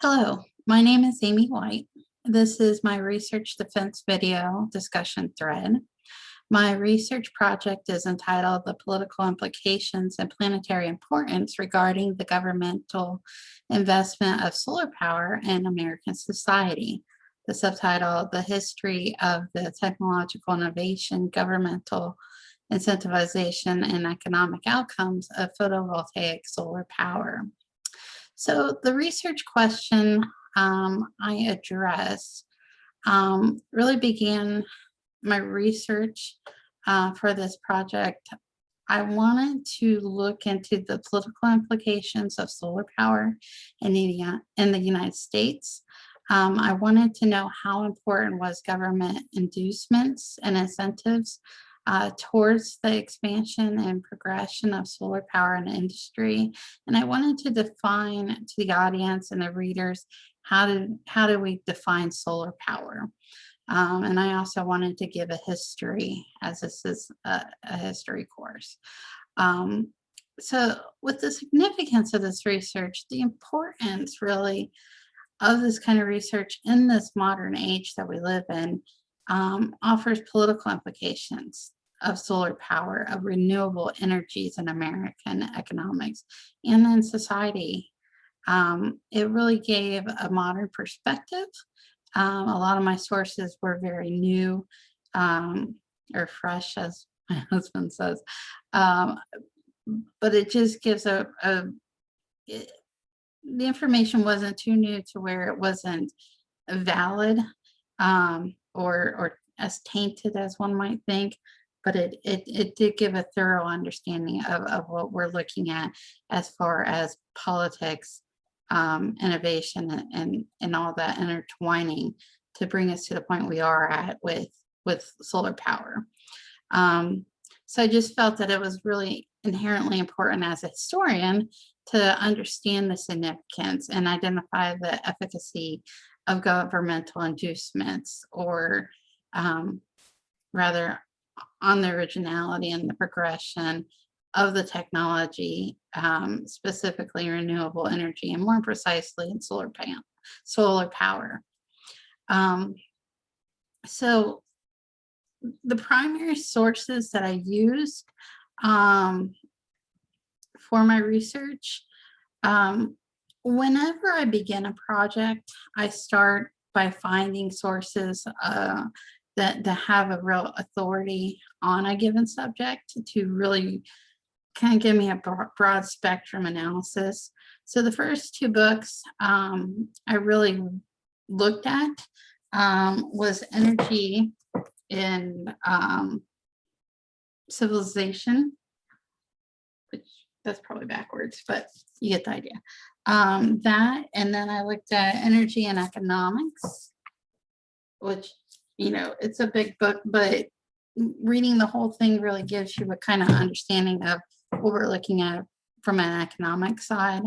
Hello, my name is Amy White. This is my research defense video discussion thread. My research project is entitled The Political Implications and Planetary Importance Regarding the Governmental Investment of Solar Power in American Society. The subtitle, The History of the Technological Innovation, Governmental Incentivization, and Economic Outcomes of Photovoltaic Solar Power. So the research question I addressed really began my research for this project. I wanted to look into the political implications of solar power in the United States. I wanted to know how important was government inducements and incentives towards the expansion and progression of solar power in the industry. And I wanted to define to the audience and the readers, how do we define solar power? And I also wanted to give a history, as this is a history course. So with the significance of this research, the importance really of this kind of research in this modern age that we live in offers political implications of solar power, of renewable energies in American economics and in society. It really gave a modern perspective. A lot of my sources were very new or fresh, as my husband says, but it just gives the information wasn't too new to where it wasn't valid or as tainted as one might think, but it did give a thorough understanding of what we're looking at as far as politics, innovation, and all that intertwining to bring us to the point we are at with solar power. So I just felt that it was really inherently important as a historian to understand the significance and identify the efficacy of governmental inducements, or rather on the originality and the progression of the technology, specifically renewable energy, and more precisely in solar power. So the primary sources that I used for my research, whenever I begin a project, I start by finding sources that have a real authority on a given subject to really kind of give me a broad spectrum analysis. So the first two books I really looked at was Energy in Civilization, which that's probably backwards, but you get the idea. That, and then I looked at Energy and Economics, which, you know, it's a big book, but reading the whole thing really gives you a kind of understanding of what we're looking at from an economic side.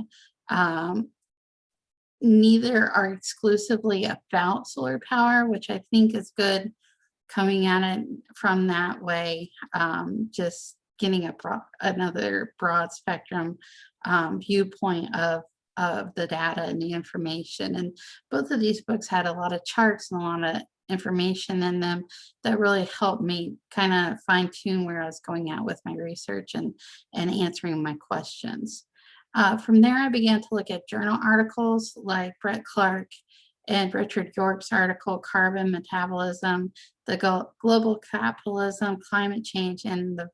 Neither are exclusively about solar power, which I think is good coming at it from that way, just getting another broad spectrum viewpoint of the data and the information. And both of these books had a lot of charts and a lot of information in them that really helped me kind of fine tune where I was going at with my research and answering my questions. From there, I began to look at journal articles like Brett Clark and Richard York's article, Carbon Metabolism, the Global Capitalism, Climate Change, and the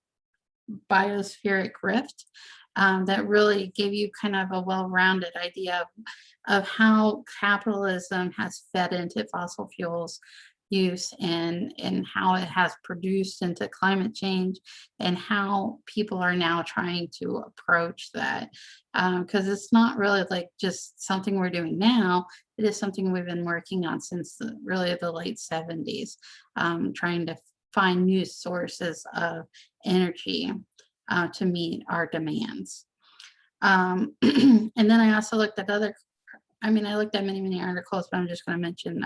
Biospheric Rift, that really gave you kind of a well-rounded idea of how capitalism has fed into fossil fuels use and how it has produced into climate change, and how people are now trying to approach that, because it's not really like just something we're doing now. It is something we've been working on since really the late 70s, trying to find new sources of energy to meet our demands. And then I also looked at I looked at many articles, but I'm just going to mention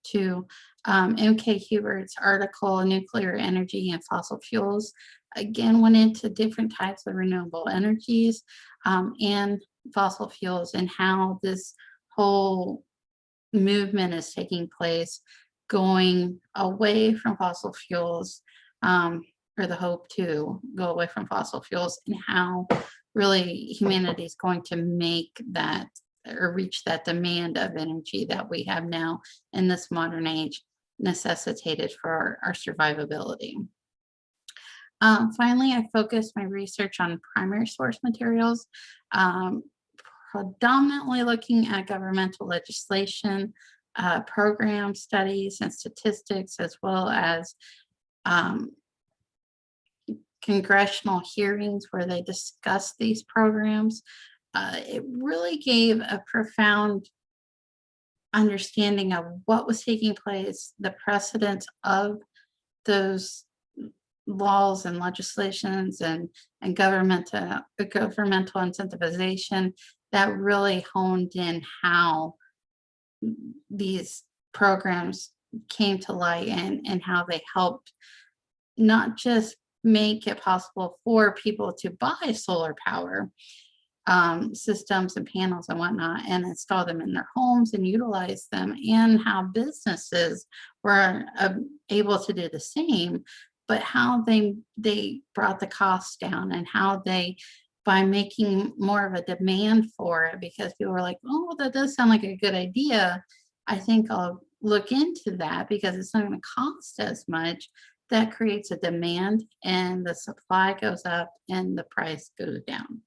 two. M.K. Hubert's article, Nuclear Energy and Fossil Fuels, again went into different types of renewable energies and fossil fuels, and how this whole movement is taking place, going away from fossil fuels, or the hope to go away from fossil fuels, and how really humanity is going to make that or reach that demand of energy that we have now in this modern age necessitated for our survivability. Finally, I focused my research on primary source materials, predominantly looking at governmental legislation, program studies and statistics, as well as congressional hearings where they discuss these programs. It really gave a profound understanding of what was taking place, the precedents of those laws and legislations and governmental incentivization that really honed in how these programs came to light and how they helped not just make it possible for people to buy solar power systems and panels and whatnot and install them in their homes and utilize them, and how businesses were able to do the same, but how they brought the costs down, and how they, by making more of a demand for it, because people were like, oh, that does sound like a good idea. I think I'll look into that because it's not going to cost as much. That creates a demand, and the supply goes up and the price goes down.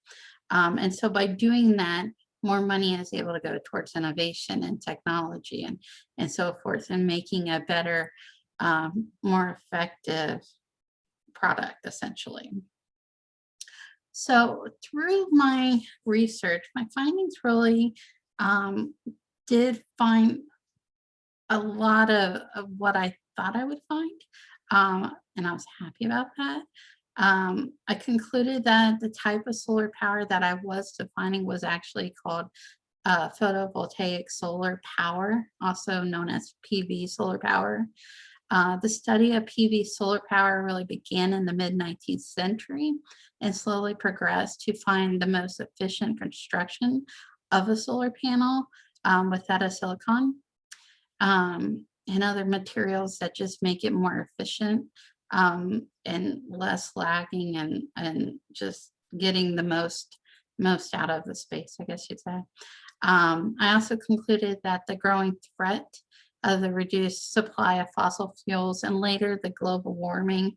And so by doing that, more money is able to go towards innovation and technology and so forth, and making a better, more effective product, essentially. So through my research, my findings really did find a lot of what I thought I would find, and I was happy about that. I concluded that the type of solar power that I was defining was actually called photovoltaic solar power, also known as PV solar power. The study of PV solar power really began in the mid-19th century and slowly progressed to find the most efficient construction of a solar panel with that of silicon and other materials that just make it more efficient and less lagging and just getting the most out of the space, I guess you'd say. I also concluded that the growing threat of the reduced supply of fossil fuels and later the global warming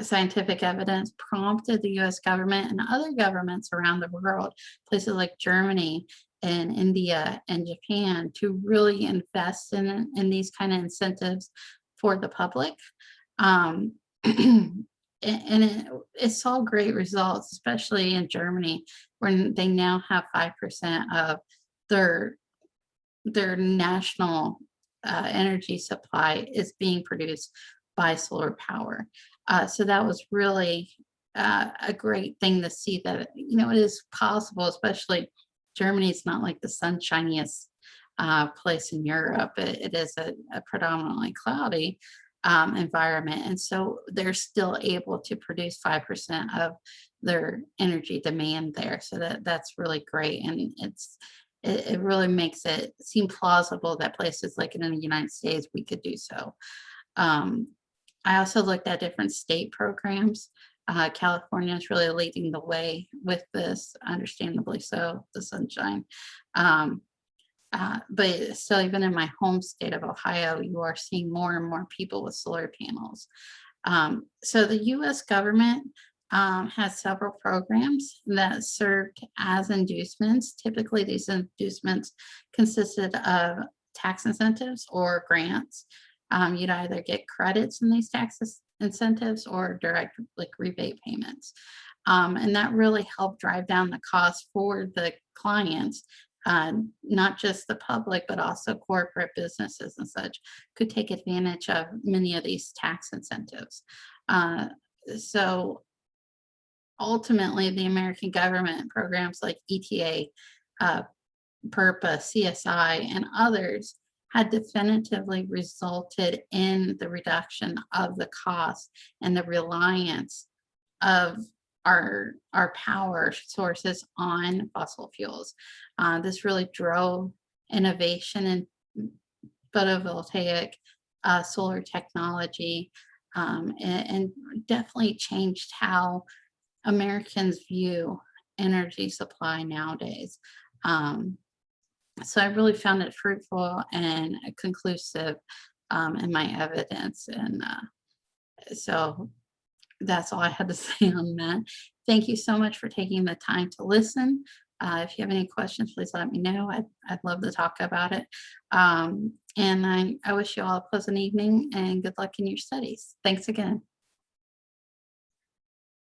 scientific evidence prompted the US government and other governments around the world, places like Germany and India and Japan, to really invest in these kind of incentives for the public. And it saw great results, especially in Germany, when they now have 5% of their national energy supply is being produced by solar power. So that was really a great thing to see that, you know, it is possible, especially Germany is not like the sunshiniest place in Europe. It is a predominantly cloudy environment. And so they're still able to produce 5% of their energy demand there. So that's really great. And it really makes it seem plausible that places like in the United States, we could do so. I also looked at different state programs. California is really leading the way with this, understandably so, the sunshine. But still, even in my home state of Ohio, you are seeing more and more people with solar panels. So the US government has several programs that served as inducements. Typically, these inducements consisted of tax incentives or grants. You'd either get credits in these tax incentives or direct rebate payments. And that really helped drive down the cost for the clients. Not just the public, but also corporate businesses and such could take advantage of many of these tax incentives. So ultimately, the American government programs like ETA, PURPA, CSI, and others had definitively resulted in the reduction of the cost and the reliance of our power sources on fossil fuels. This really drove innovation in photovoltaic solar technology, and definitely changed how Americans view energy supply nowadays. Um, so I really found it fruitful and conclusive in my evidence. And so that's all I had to say on that. Thank you so much for taking the time to listen. If you have any questions, please let me know. I'd love to talk about it. And I wish you all a pleasant evening and good luck in your studies. Thanks again.